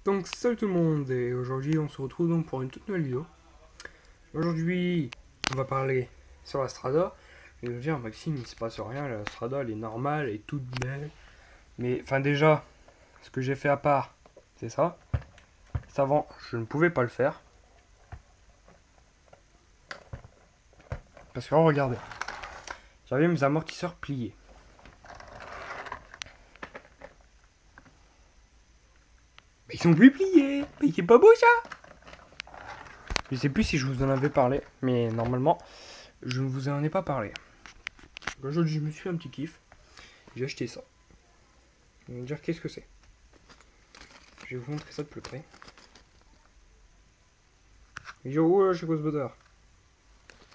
Donc salut tout le monde, et aujourd'hui on se retrouve donc pour une toute nouvelle vidéo. Aujourd'hui on va parler sur la Strada. Et je veux dire Maxime, il se passe rien, la Strada elle est normale, elle est toute belle. Mais enfin déjà, ce que j'ai fait à part, c'est ça. Avant je ne pouvais pas le faire. Parce que regardez, j'avais mes amortisseurs pliés. Mais ils sont plus pliés, mais c'est pas beau ça. Je sais plus si je vous en avais parlé, mais normalement je ne vous en ai pas parlé. Aujourd'hui je me suis fait un petit kiff. J'ai acheté ça. Vous allez me dire qu'est-ce que c'est. Je vais vous montrer ça de plus près. Et je oh là, je sais quoi ce bâtard.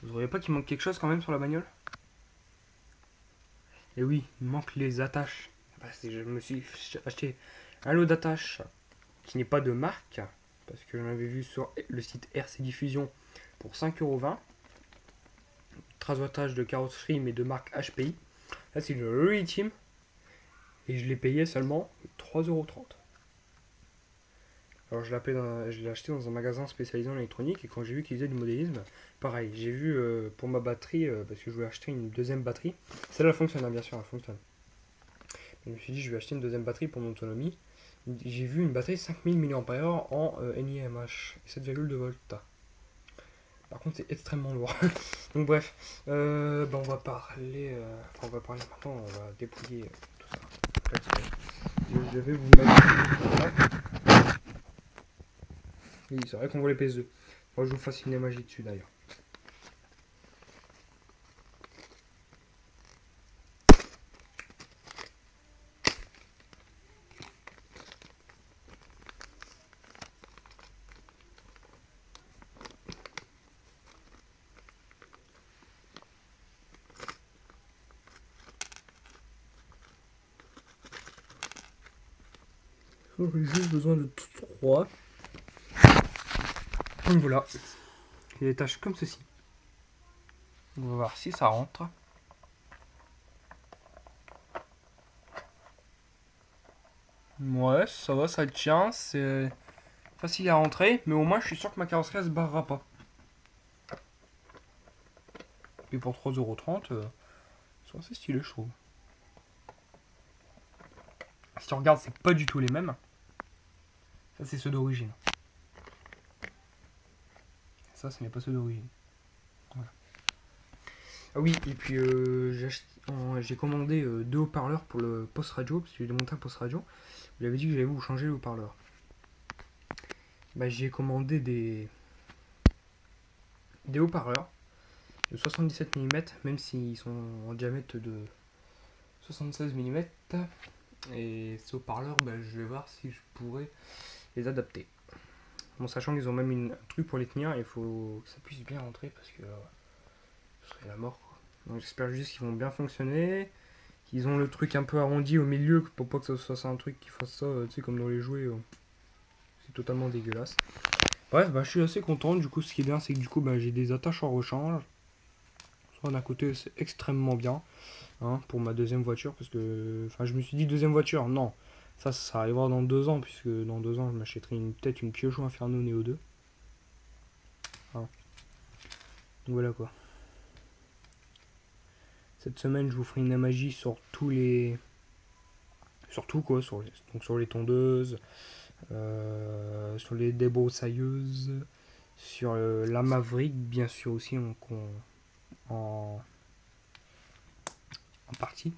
Vous voyez pas qu'il manque quelque chose quand même sur la bagnole? Et oui, il manque les attaches. Je me suis acheté un lot d'attaches qui n'est pas de marque. Parce que j'en avais vu sur le site RC Diffusion pour 5,20 €. Trasoitage de carrosserie mais de marque HPI. Là c'est le Ultime. Et je l'ai payé seulement 3,30 €. Alors je l'ai acheté dans un magasin spécialisé en électronique et quand j'ai vu qu'ils faisaient du modélisme, pareil, j'ai vu pour ma batterie, parce que je voulais acheter une deuxième batterie. Celle-là fonctionne, hein, bien sûr, elle fonctionne. Je me suis dit je vais acheter une deuxième batterie pour mon autonomie. J'ai vu une batterie 5000 mAh en NiMH, 7,2 volts. Par contre c'est extrêmement lourd. Donc bref, on va parler, on va parler maintenant, on va dépouiller tout ça. Je vais vous mettre... Oui, c'est vrai qu'on voit les PS2. Moi, je vous fasse une magie dessus d'ailleurs. J'ai juste besoin de 3. Donc voilà. Il y a des tâches comme ceci. On va voir si ça rentre. Ouais, ça va, ça tient. C'est facile à rentrer. Mais au moins, je suis sûr que ma carrosserie ne se barrera pas. Et pour 3,30 €, c'est assez stylé, je trouve. Si tu regardes, c'est pas du tout les mêmes. Ça, c'est ceux d'origine. Ça, ce n'est pas ceux d'origine. Voilà. Ah oui, et puis j'ai commandé 2 haut-parleurs pour le poste radio, parce que j'ai monté un poste radio. Vous avez dit que j'allais vous changer le haut-parleur. Bah, j'ai commandé des haut-parleurs de 77 mm, même s'ils sont en diamètre de 76 mm. Et ces haut-parleurs, bah, je vais voir si je pourrais les adapter. Bon, sachant qu'ils ont même un truc pour les tenir, il faut que ça puisse bien rentrer parce que ce serait la mort, quoi. Donc j'espère juste qu'ils vont bien fonctionner, qu'ils ont le truc un peu arrondi au milieu pour pas que ça soit un truc qui fasse ça, tu sais, comme dans les jouets. C'est totalement dégueulasse. Bref, bah, je suis assez content. Du coup, ce qui est bien, c'est que du coup, bah, j'ai des attaches en rechange. Soit d'un côté, c'est extrêmement bien, hein, pour ma deuxième voiture. Parce que, enfin, je me suis dit deuxième voiture. Non, ça arrivera dans 2 ans. Puisque dans 2 ans, je m'achèterai peut-être une Peugeot Inferno Neo 2. Hein. Donc voilà quoi. Cette semaine, je vous ferai une magie sur tous les. Sur tout quoi. Donc sur les tondeuses. Sur les débroussailleuses, sur la Maverick bien sûr aussi en partie,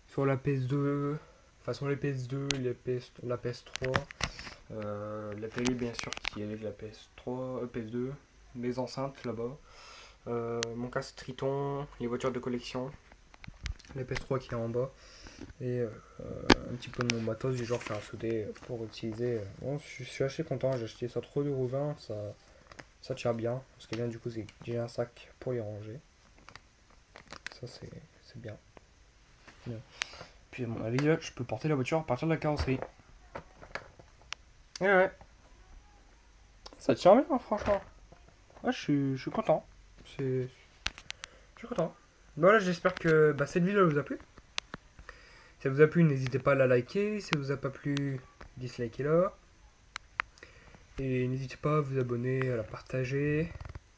sur la PS2, enfin sur les PS2, la PS3, la télé bien sûr qui est avec la PS3, PS2, les enceintes là-bas, mon casque Triton, les voitures de collection, la PS3 qui est en bas, et un petit peu de mon matos du genre faire sauter pour utiliser. Bon, je suis assez content, j'ai acheté ça 3,20 €, ça tient bien. Ce qui est bien du coup, c'est que j'ai un sac pour les ranger. Ça c'est bien. Puis à mon avis, là, je peux porter la voiture à partir de la carrosserie. Ouais. Ça tient bien, hein, franchement. Ouais, je suis content. Je suis content. Voilà, j'espère que cette vidéo vous a plu. Si ça vous a plu, n'hésitez pas à la liker. Si ça vous a pas plu, dislikez-la. Et n'hésitez pas à vous abonner, à la partager.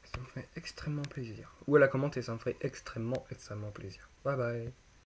Ça me ferait extrêmement plaisir. Ou à la commenter, ça me ferait extrêmement plaisir. Bye bye.